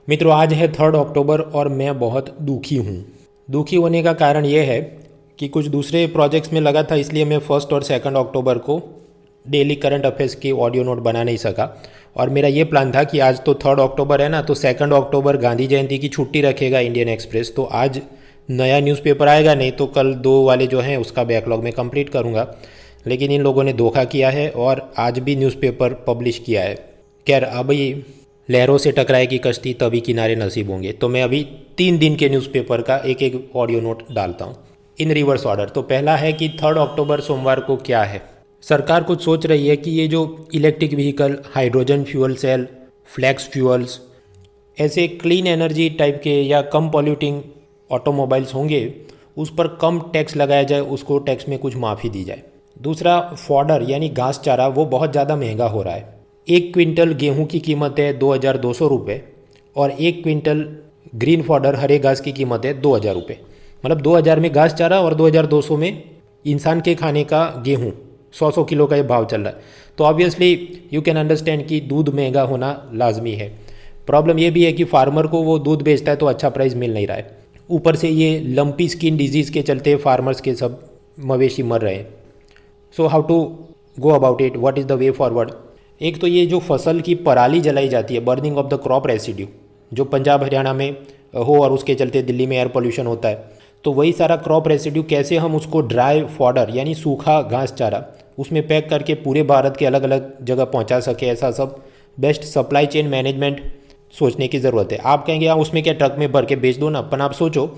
मित्रों, आज है 3 अक्टूबर और मैं बहुत दुखी हूँ। दुखी होने का कारण ये है कि कुछ दूसरे प्रोजेक्ट्स में लगा था, इसलिए मैं 1 और 2 अक्टूबर को डेली करंट अफेयर्स की ऑडियो नोट बना नहीं सका। और मेरा ये प्लान था कि आज तो 3 अक्टूबर है ना, तो 2 अक्टूबर गांधी जयंती की छुट्टी रखेगा इंडियन एक्सप्रेस, तो आज नया न्यूज़पेपर आएगा नहीं, तो कल 2 वाले जो हैं उसका बैकलॉग में कंप्लीट करूँगा। लेकिन इन लोगों ने धोखा किया है और आज भी न्यूज़पेपर पब्लिश किया है। खैर, अभी लहरों से टकराएगी कश्ती तभी किनारे नसीब होंगे, तो मैं अभी 3 दिन के न्यूज़पेपर का एक एक ऑडियो नोट डालता हूँ इन रिवर्स ऑर्डर। तो पहला है कि 3 अक्टूबर सोमवार को क्या है। सरकार कुछ सोच रही है कि ये जो electric vehicle, hydrogen fuel cell, flex fuels, ऐसे क्लीन एनर्जी टाइप के या कम पॉल्यूटिंग ऑटोमोबाइल्स होंगे, उस पर कम टैक्स लगाया जाए, उसको टैक्स में कुछ माफ़ी दी जाए। दूसरा, फॉडर यानी घास चारा, वो बहुत ज़्यादा महंगा हो रहा है। 1 क्विंटल गेहूं की कीमत है 2200 रुपये और 1 क्विंटल ग्रीन फॉडर हरे घास की कीमत है 2000 रुपये। मतलब 2000 में घास चारा और 2200 में इंसान के खाने का गेहूं, 100 किलो का ये भाव चल रहा है। तो ऑब्वियसली यू कैन अंडरस्टैंड कि दूध महंगा होना लाजमी है। प्रॉब्लम ये भी है कि फार्मर को वो दूध बेचता है तो अच्छा प्राइस मिल नहीं रहा है। ऊपर से ये लंपी स्किन डिजीज़ के चलते फार्मर्स के सब मवेशी मर रहे हैं। So how to go about it, what is the way forward. एक तो ये जो फसल की पराली जलाई जाती है, burning of the crop residue, जो पंजाब हरियाणा में हो और उसके चलते दिल्ली में एयर पोल्यूशन होता है, तो वही सारा क्रॉप रेसिड्यू कैसे हम उसको ड्राई फॉडर यानी सूखा घास चारा उसमें पैक करके पूरे भारत के अलग अलग जगह पहुंचा सके, ऐसा सब बेस्ट सप्लाई चेन मैनेजमेंट सोचने की ज़रूरत है। आप कहेंगे हाँ उसमें क्या ट्रक में भर के बेच दो ना, पर आप सोचो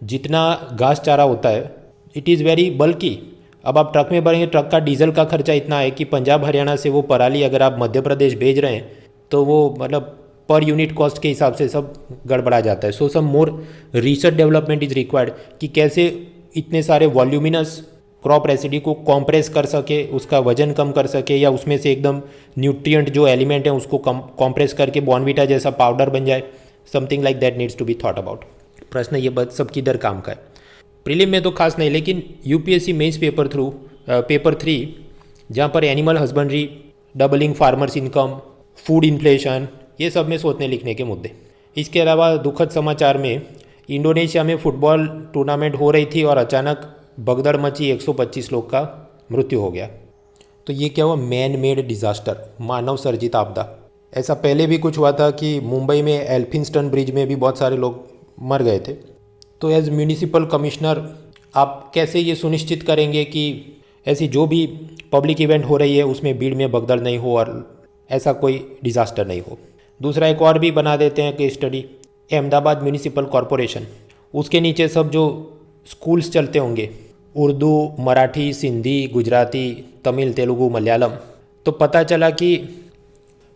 जितना घास चारा होता है इट इज़ वेरी बल्कि। अब आप ट्रक में भरेंगे, ट्रक का डीजल का खर्चा इतना है कि पंजाब हरियाणा से वो पराली अगर आप मध्य प्रदेश भेज रहे हैं तो वो मतलब पर यूनिट कॉस्ट के हिसाब से सब गड़बड़ा जाता है। So some more research development is required कि कैसे इतने सारे वॉल्यूमिनस क्रॉप रेसिड्यू को कॉम्प्रेस कर सके, उसका वजन कम कर सके, या उसमें से एकदम न्यूट्रिएंट जो एलिमेंट है उसको कॉम्प्रेस करके बॉर्नवीटा जैसा पाउडर बन जाए। Something like that needs to be thought about. प्रश्न ये बस सब किधर काम का है। प्रीलिम में तो खास नहीं, लेकिन यूपीएससी मेंस पेपर 3 जहाँ पर animal husbandry, doubling farmers income, food inflation, ये सब में सोचने लिखने के मुद्दे। इसके अलावा दुखद समाचार में इंडोनेशिया में फुटबॉल टूर्नामेंट हो रही थी और अचानक भगदड़ मची, 125 लोग का मृत्यु हो गया। तो ये क्या हुआ? मैन मेड डिज़ास्टर, मानव सर्जित आपदा। ऐसा पहले भी कुछ हुआ था कि मुंबई में एल्फिंस्टन ब्रिज में भी बहुत सारे लोग मर गए थे। तो एज म्यूनिसिपल कमिश्नर आप कैसे ये सुनिश्चित करेंगे कि ऐसी जो भी पब्लिक इवेंट हो रही है उसमें भीड़ में भगदड़ नहीं हो और ऐसा कोई डिज़ास्टर नहीं हो। दूसरा एक और भी बना देते हैं case study, Ahmedabad municipal corporation, उसके नीचे सब जो स्कूल्स चलते होंगे, उर्दू, मराठी, सिंधी, गुजराती, तमिल, तेलुगु, मलयालम। तो पता चला कि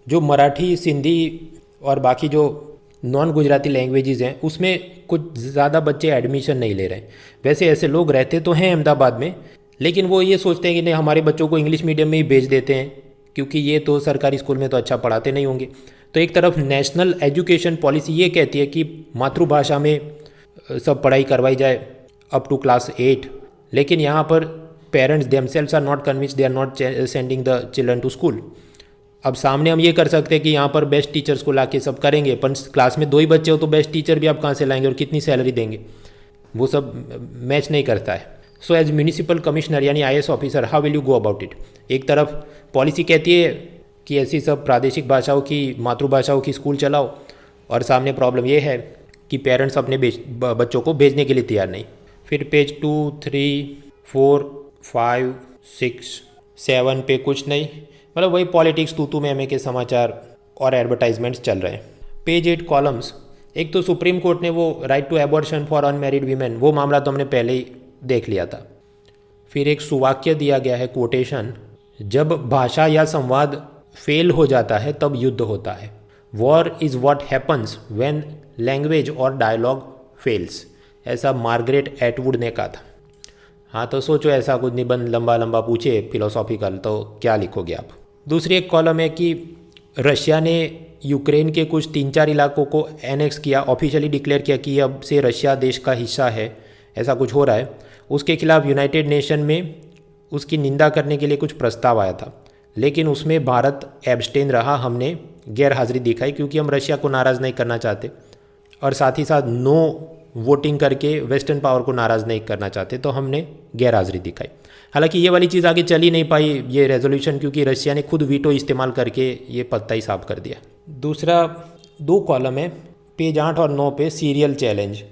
जो मराठी, सिंधी और बाकी जो नॉन गुजराती लैंग्वेजेस हैं उसमें कुछ ज़्यादा बच्चे एडमिशन नहीं ले रहे हैं। वैसे ऐसे लोग रहते तो हैं अहमदाबाद में, लेकिन वो ये सोचते हैं कि नहीं हमारे बच्चों को इंग्लिश मीडियम में ही भेज देते हैं क्योंकि ये तो सरकारी स्कूल में तो अच्छा पढ़ाते नहीं होंगे। तो एक तरफ नेशनल एजुकेशन पॉलिसी ये कहती है कि मातृभाषा में सब पढ़ाई करवाई जाए अप टू क्लास 8, लेकिन यहाँ पर parents themselves are not convinced, they are not sending the children to school. अब सामने हम ये कर सकते हैं कि यहाँ पर बेस्ट टीचर्स को लाके सब करेंगे, पर क्लास में 2 ही बच्चे हो तो बेस्ट टीचर भी आप कहाँ से लाएंगे और कितनी सैलरी देंगे, वो सब मैच नहीं करता है। सो एज म्यूनिसिपल कमिश्नर यानी IAS officer, how will you go about it. एक तरफ पॉलिसी कहती है कि ऐसी सब प्रादेशिक भाषाओं की, मातृभाषाओं की स्कूल चलाओ, और सामने प्रॉब्लम ये है कि पेरेंट्स अपने बच्चों को भेजने के लिए तैयार नहीं। फिर पेज 2, 3, 4, 5, 6, 7 पे कुछ नहीं, मतलब वही पॉलिटिक्स, तू में के समाचार और एडवर्टाइजमेंट्स चल रहे हैं। पेज 8 कॉलम्स, एक तो सुप्रीम कोर्ट ने वो right to abortion for unmarried women, वो मामला तो हमने पहले ही देख लिया था। फिर एक सुवाक्य दिया गया है, कोटेशन, जब भाषा या संवाद फेल हो जाता है तब युद्ध होता है। War is what happens when language और डायलॉग फेल्स, ऐसा मार्गरेट एटवुड ने कहा था। हाँ, तो सोचो ऐसा कुछ निबंध लंबा लंबा पूछे फिलोसॉफिकल, तो क्या लिखोगे आप। दूसरी एक कॉलम है कि रशिया ने यूक्रेन के कुछ 3-4 इलाकों को एनेक्स किया, ऑफिशियली डिक्लेयर किया कि अब से रशिया देश का हिस्सा है, ऐसा कुछ हो रहा है। उसके खिलाफ यूनाइटेड नेशन में उसकी निंदा करने के लिए कुछ प्रस्ताव आया था, लेकिन उसमें भारत एब्सटेन रहा, हमने गैर हाजिरी दिखाई क्योंकि हम रशिया को नाराज़ नहीं करना चाहते और साथ ही साथ नो वोटिंग करके वेस्टर्न पावर को नाराज़ नहीं करना चाहते, तो हमने गैर हाजिरी दिखाई। हालांकि ये वाली चीज़ आगे चल ही नहीं पाई ये रेजोल्यूशन, क्योंकि रशिया ने खुद वीटो इस्तेमाल करके ये पत्ता ही साफ कर दिया। दूसरा 2 कॉलम है पेज 8 और 9 पे सीरियल चैलेंज।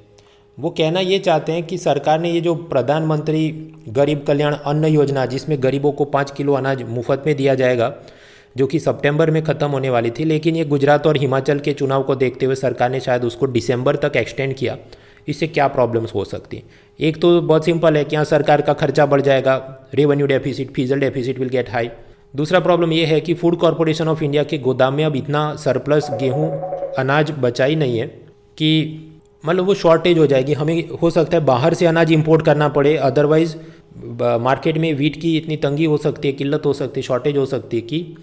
वो कहना ये चाहते हैं कि सरकार ने ये जो प्रधानमंत्री गरीब कल्याण अन्न योजना, जिसमें गरीबों को 5 किलो अनाज मुफ्त में दिया जाएगा, जो कि सितंबर में ख़त्म होने वाली थी, लेकिन ये गुजरात और हिमाचल के चुनाव को देखते हुए सरकार ने शायद उसको दिसंबर तक एक्सटेंड किया। इससे क्या प्रॉब्लम्स हो सकती हैं? एक तो बहुत सिंपल है कि यहाँ सरकार का खर्चा बढ़ जाएगा, revenue deficit, physical deficit will get high. दूसरा प्रॉब्लम ये है कि फूड कॉरपोरेशन ऑफ इंडिया के गोदाम में अब इतना सरप्लस गेहूँ अनाज बचा ही नहीं है कि मतलब वो शॉर्टेज हो जाएगी। हमें हो सकता है बाहर से अनाज इंपोर्ट करना पड़े, अदरवाइज़ मार्केट में वीट की इतनी तंगी हो सकती है, किल्लत हो सकती है, शॉर्टेज हो सकती है कि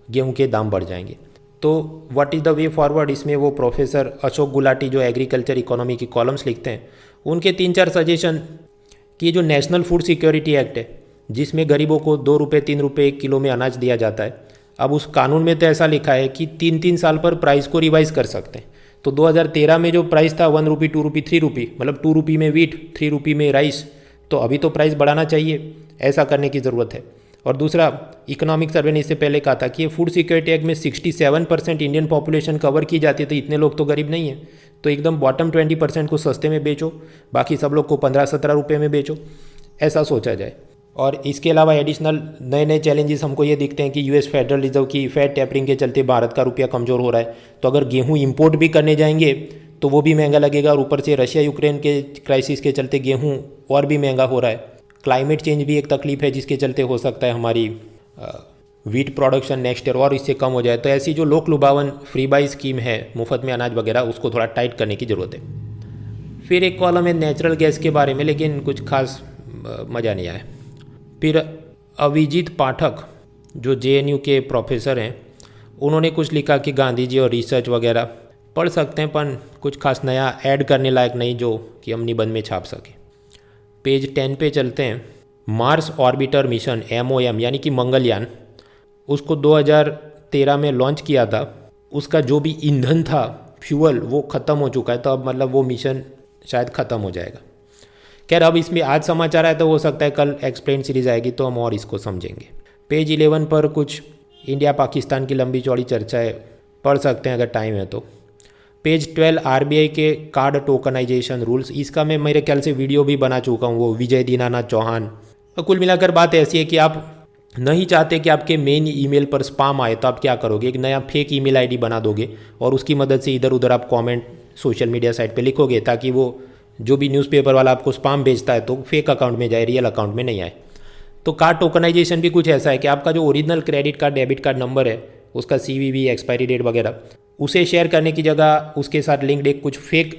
गेहूं के दाम बढ़ जाएंगे। तो what is the way forward, इसमें वो प्रोफेसर अशोक गुलाटी जो एग्रीकल्चर इकोनॉमी की कॉलम्स लिखते हैं, उनके 3-4 सजेशन कि जो नेशनल फूड सिक्योरिटी एक्ट है, जिसमें गरीबों को 2 रुपये 3 रुपये किलो में अनाज दिया जाता है, अब उस कानून में तो ऐसा लिखा है कि 3-3 साल पर प्राइस को रिवाइज कर सकते हैं। तो 2013 में जो प्राइस था 1 रुपी 2 रुपी 3 रुपी, मतलब 2 रुपी में वीट 3 रुपी में राइस, तो अभी तो प्राइस बढ़ाना चाहिए, ऐसा करने की ज़रूरत है। और दूसरा, इकोनॉमिक सर्वे ने इससे पहले कहा था कि ये फूड सिक्योरिटी एक्ट में 67% इंडियन पॉपुलेशन कवर की जाती है, तो इतने लोग तो गरीब नहीं हैं, तो एकदम बॉटम 20% को सस्ते में बेचो, बाकी सब लोग को 15-17 रुपये में बेचो, ऐसा सोचा जाए। और इसके अलावा एडिशनल नए चैलेंजेस हमको ये दिखते हैं कि यूएस फेडरल रिजर्व की फेड टेपरिंग के चलते भारत का रुपया कमज़ोर हो रहा है, तो अगर गेहूँ इंपोर्ट भी करने जाएंगे तो वो भी महंगा लगेगा, और ऊपर से रशिया यूक्रेन के क्राइसिस के चलते गेहूँ और भी महंगा हो रहा है। क्लाइमेट चेंज भी एक तकलीफ है, जिसके चलते हो सकता है हमारी वीट प्रोडक्शन नेक्स्ट ईयर और इससे कम हो जाए। तो ऐसी जो लोक लुभावन फ्री बाई स्कीम है, मुफ्त में अनाज वगैरह, उसको थोड़ा टाइट करने की ज़रूरत है। फिर एक कॉलम है नेचुरल गैस के बारे में, लेकिन कुछ खास मज़ा नहीं आया। फिर अभिजीत पाठक जो जेएनयू के प्रोफेसर हैं, उन्होंने कुछ लिखा कि गांधी जी और रिसर्च वगैरह पढ़ सकते हैं, पर कुछ खास नया ऐड करने लायक नहीं जो कि हम निबंध में छाप सकें। पेज 10 पे चलते हैं। मार्स ऑर्बिटर मिशन MOM यानी कि मंगलयान, उसको 2013 में लॉन्च किया था। उसका जो भी ईंधन था, फ्यूल, वो ख़त्म हो चुका है, तो अब मतलब वो मिशन शायद ख़त्म हो जाएगा। खैर, अब इसमें आज समाचार आया तो हो सकता है कल एक्सप्लेन सीरीज आएगी तो हम और इसको समझेंगे। पेज 11 पर कुछ इंडिया पाकिस्तान की लंबी चौड़ी चर्चाएँ पढ़ सकते हैं अगर टाइम है तो। पेज 12 RBI के कार्ड टोकनाइजेशन रूल्स, इसका मैं मेरे ख्याल से वीडियो भी बना चुका हूँ, वो विजय दीनानाथ चौहान। तो कुल मिलाकर बात ऐसी है कि आप नहीं चाहते कि आपके मेन ईमेल पर स्पाम आए, तो आप क्या करोगे, एक नया फेक ईमेल आईडी बना दोगे और उसकी मदद से इधर उधर आप कमेंट सोशल मीडिया साइट पे लिखोगे, ताकि वो जो भी न्यूज़पेपर वाला आपको स्पाम भेजता है तो फेक अकाउंट में जाए, रियल अकाउंट में नहीं आए। तो कार्ड टोकनाइजेशन भी कुछ ऐसा है कि आपका जो original credit card debit card number है, उसका CVV, एक्सपायरी डेट वगैरह, उसे शेयर करने की जगह उसके साथ लिंक्ड एक कुछ फेक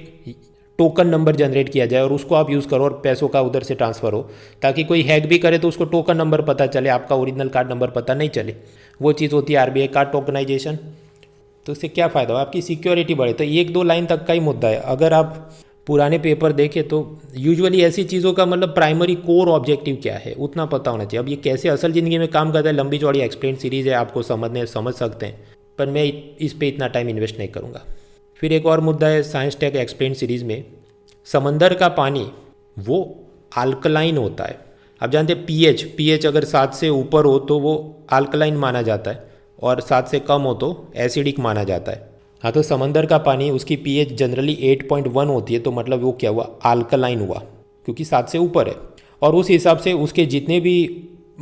टोकन नंबर जनरेट किया जाए और उसको आप यूज़ करो और पैसों का उधर से ट्रांसफ़र हो, ताकि कोई हैक भी करे तो उसको टोकन नंबर पता चले, आपका ओरिजिनल कार्ड नंबर पता नहीं चले। वो चीज़ होती है RBI कार्ड टोकनाइजेशन। तो इससे क्या फ़ायदा हो, आपकी सिक्योरिटी बढ़े। तो 1-2 लाइन तक का ही मुद्दा है। अगर आप पुराने पेपर देखें तो यूजुअली ऐसी चीज़ों का मतलब प्राइमरी कोर ऑब्जेक्टिव क्या है उतना पता होना चाहिए। अब ये कैसे असल ज़िंदगी में काम करता है, लंबी चौड़ी एक्सप्लेन सीरीज़ है, आपको समझ सकते हैं, पर मैं इस पे इतना टाइम इन्वेस्ट नहीं करूँगा। फिर एक और मुद्दा है साइंस टेक एक्सप्लेन सीरीज़ में, समंदर का पानी वो अल्कलाइन होता है। आप जानते हैं पीएच अगर 7 से ऊपर हो तो वो अल्कलाइन माना जाता है और 7 से कम हो तो एसिडिक माना जाता है। हाँ, तो समंदर का पानी उसकी पीएच जनरली 8.1 होती है, तो मतलब वो क्या हुआ, अल्कलाइन हुआ, क्योंकि 7 से ऊपर है। और उस हिसाब से उसके जितने भी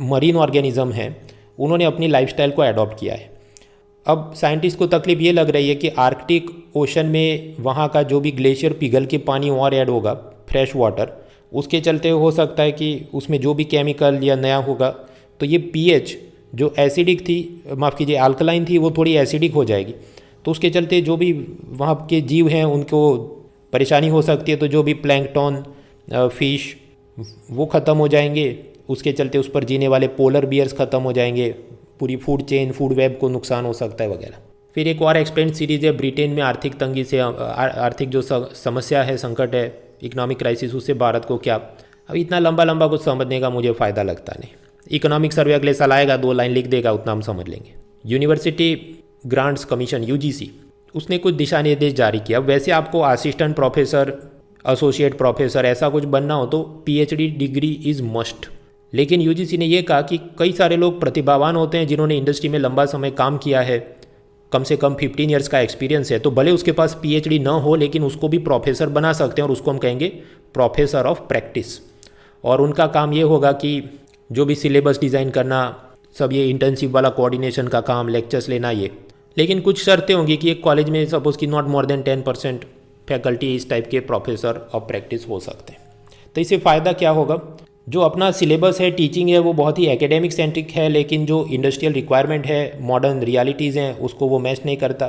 मरीन ऑर्गेनिज्म हैं उन्होंने अपनी लाइफस्टाइल को अडॉप्ट किया है। अब साइंटिस्ट को तकलीफ ये लग रही है कि आर्कटिक ओशन में वहाँ का जो भी ग्लेशियर पिघल के पानी और ऐड होगा, फ्रेश वाटर, उसके चलते हो सकता है कि उसमें जो भी केमिकल या नया होगा तो ये पीएच जो एसिडिक थी, माफ़ कीजिए अल्कलाइन थी, वो थोड़ी एसिडिक हो जाएगी। तो उसके चलते जो भी वहाँ के जीव हैं उनको परेशानी हो सकती है। तो जो भी प्लैंकटन, फिश, वो ख़त्म हो जाएंगे। उसके चलते उस पर जीने वाले पोलर बियर्स ख़त्म हो जाएंगे, पूरी फूड चेन, फूड वेब को नुकसान हो सकता है वगैरह। फिर एक और एक्सपेंड सीरीज़ है ब्रिटेन में आर्थिक तंगी से, आर्थिक जो समस्या है, संकट है, इकोनॉमिक क्राइसिस, उससे भारत को क्या। अब इतना लंबा कुछ समझने का मुझे फ़ायदा लगता नहीं। इकोनॉमिक सर्वे अगले साल आएगा, 2 लाइन लिख देगा, उतना हम समझ लेंगे। यूनिवर्सिटी ग्रांट्स कमीशन यूजीसी, उसने कुछ दिशा निर्देश जारी किया। वैसे आपको असिस्टेंट प्रोफेसर, एसोसिएट प्रोफेसर ऐसा कुछ बनना हो तो पीएचडी डिग्री इज़ मस्ट। लेकिन यूजीसी ने यह कहा कि कई सारे लोग प्रतिभावान होते हैं जिन्होंने इंडस्ट्री में लंबा समय काम किया है, कम से कम 15 ईयर्स का एक्सपीरियंस है, तो भले उसके पास पीएचडी ना हो लेकिन उसको भी प्रोफेसर बना सकते हैं और उसको हम कहेंगे प्रोफेसर ऑफ प्रैक्टिस। और उनका काम ये होगा कि जो भी सिलेबस डिज़ाइन करना, सब ये इंटर्नशिप वाला कोऑर्डिनेशन का काम, लेक्चर्स लेना ये। लेकिन कुछ शर्तें होंगी कि एक कॉलेज में सपोज़ कि नॉट मोर देन 10% फैकल्टी इस टाइप के प्रोफेसर ऑफ प्रैक्टिस हो सकते हैं। तो इससे फ़ायदा क्या होगा, जो अपना सिलेबस है, टीचिंग है, वो बहुत ही एकेडमिक सेंट्रिक है, लेकिन जो इंडस्ट्रियल रिक्वायरमेंट है, मॉडर्न रियलिटीज़ हैं, उसको वो मैच नहीं करता।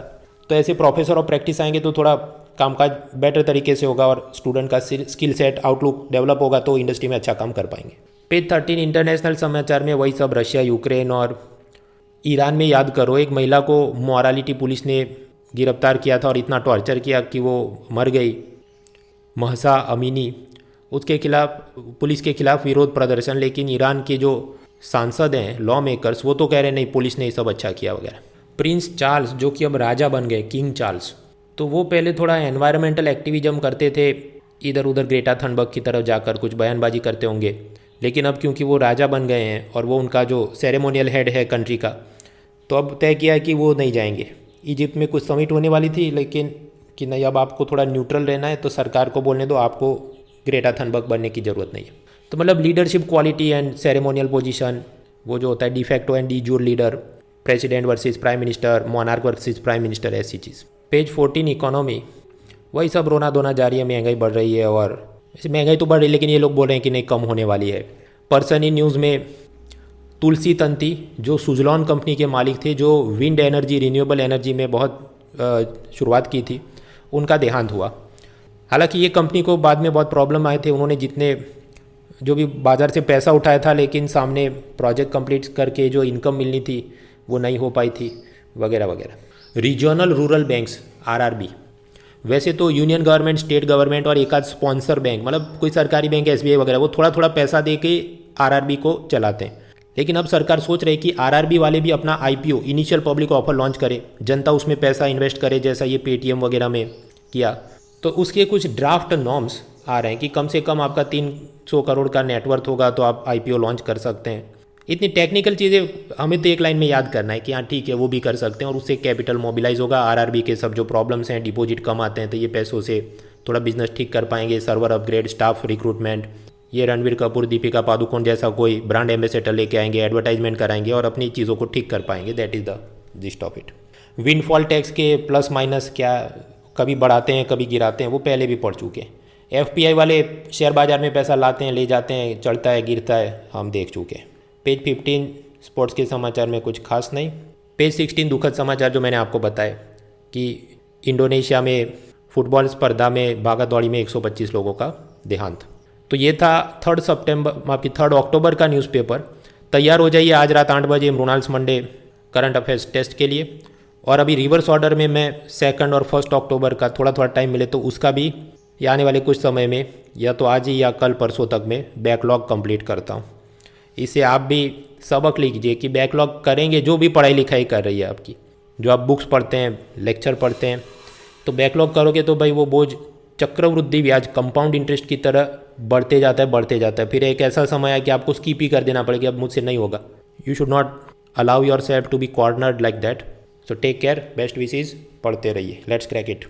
तो ऐसे प्रोफेसर ऑफ प्रैक्टिस आएंगे तो थोड़ा कामकाज बेटर तरीके से होगा और स्टूडेंट का स्किल सेट, आउटलुक डेवलप होगा तो इंडस्ट्री में अच्छा काम कर पाएंगे। पेज 13 इंटरनेशनल समाचार में वही सब रशिया, यूक्रेन और ईरान में याद करो, एक महिला को मोरालिटी पुलिस ने गिरफ्तार किया था और इतना टॉर्चर किया कि वो मर गई, महसा अमीनी। उसके खिलाफ, पुलिस के खिलाफ विरोध प्रदर्शन, लेकिन ईरान के जो सांसद हैं, लॉ मेकर्स, वो तो कह रहे नहीं पुलिस ने ये सब अच्छा किया वगैरह। प्रिंस चार्ल्स जो कि अब राजा बन गए, किंग चार्ल्स, तो वो पहले थोड़ा एनवायरमेंटल एक्टिविज्म करते थे, इधर उधर ग्रेटा थनबर्ग की तरफ जाकर कुछ बयानबाजी करते होंगे। लेकिन अब क्योंकि वो राजा बन गए हैं और वो उनका जो सेरेमोनियल हेड है कंट्री का, तो अब तय किया है कि वो नहीं जाएंगे। इजिप्ट में कुछ समिट होने वाली थी, लेकिन कि नहीं, अब आपको थोड़ा न्यूट्रल रहना है तो सरकार को बोलने दो, आपको ग्रेटा थनबर्ग बनने की ज़रूरत नहीं है। तो मतलब leadership quality and ceremonial position, वो जो होता है de facto and de jure leader, president versus prime minister, monarch versus prime minister, ऐसी चीज़। पेज 14 इकोनॉमी, वही सब रोना धोना जारी है, महंगाई बढ़ रही है और वैसे महंगाई तो बढ़ रही है लेकिन ये लोग बोल रहे हैं कि नहीं कम होने वाली है। पर्सन इन न्यूज़ में तुलसी तंती जो सुजलॉन कंपनी के मालिक थे, जो विंड एनर्जी, रिन्यूएबल एनर्जी में बहुत शुरुआत की थी, उनका देहांत हुआ। हालांकि ये कंपनी को बाद में बहुत प्रॉब्लम आए थे, उन्होंने जितने जो भी बाज़ार से पैसा उठाया था लेकिन सामने प्रोजेक्ट कंप्लीट करके जो इनकम मिलनी थी वो नहीं हो पाई थी, वगैरह वगैरह। रीजनल रूरल बैंक्स, आरआरबी, वैसे तो यूनियन गवर्नमेंट, स्टेट गवर्नमेंट और एक आध स्पॉन्सर बैंक, मतलब कोई सरकारी बैंक, एसबीआई वगैरह, वो थोड़ा थोड़ा पैसा दे के आरआरबी को चलाते हैं। लेकिन अब सरकार सोच रही है कि आरआरबी वाले भी अपना IPO, initial public offer launch करे, जनता उसमें पैसा इन्वेस्ट करे, जैसा ये पेटीएम वगैरह में किया। तो उसके कुछ ड्राफ्ट नॉर्म्स आ रहे हैं कि कम से कम आपका 300 करोड़ का नेटवर्थ होगा तो आप आईपीओ लॉन्च कर सकते हैं। इतनी टेक्निकल चीज़ें हमें तो एक लाइन में याद करना है कि हाँ ठीक है वो भी कर सकते हैं और उससे कैपिटल मोबिलाइज होगा। आरआरबी के सब जो प्रॉब्लम्स हैं, डिपॉजिट कम आते हैं, तो ये पैसों से थोड़ा बिजनेस ठीक कर पाएंगे, सर्वर अपग्रेड, स्टाफ रिक्रूटमेंट, ये रणवीर कपूर, दीपिका पादुकोण जैसा कोई ब्रांड एम्बेसडर लेके आएंगे, एडवर्टाइजमेंट कराएंगे और अपनी चीज़ों को ठीक कर पाएंगे। That is the gist of it. Windfall tax के प्लस माइनस क्या, कभी बढ़ाते हैं कभी गिराते हैं, वो पहले भी पढ़ चुके हैं। एफपीआई वाले शेयर बाजार में पैसा लाते हैं, ले जाते हैं, चढ़ता है गिरता है, हम देख चुके हैं। पेज 15 स्पोर्ट्स के समाचार में कुछ खास नहीं। पेज 16 दुखद समाचार जो मैंने आपको बताया कि इंडोनेशिया में फुटबॉल स्पर्धा में भागा दौड़ी में 125 लोगों का देहांत। तो ये था 3 अक्टूबर का न्यूज़पेपर। तैयार हो जाइए, आज रात 8 बजे Mrinal's Monday current affairs test के लिए। और अभी रिवर्स ऑर्डर में मैं 2 और 1 अक्टूबर का थोड़ा थोड़ा टाइम मिले तो उसका भी या आने वाले कुछ समय में, या तो आज ही या कल परसों तक में बैकलॉग कंप्लीट करता हूँ। इसे आप भी सबक लीजिए कि बैकलॉग करेंगे, जो भी पढ़ाई लिखाई कर रही है आपकी, जो आप बुक्स पढ़ते हैं, लेक्चर पढ़ते हैं, तो बैकलॉग करोगे तो भाई वो बोझ चक्रवृद्धि ब्याज, कंपाउंड इंटरेस्ट की तरह बढ़ते जाता है। फिर एक ऐसा समय है कि आपको स्किप ही कर देना पड़ेगा, अब मुझसे नहीं होगा। You should not allow yourself to be cornered like that. So take care, best wishes, पढ़ते रहिए, लेट्स क्रैक इट।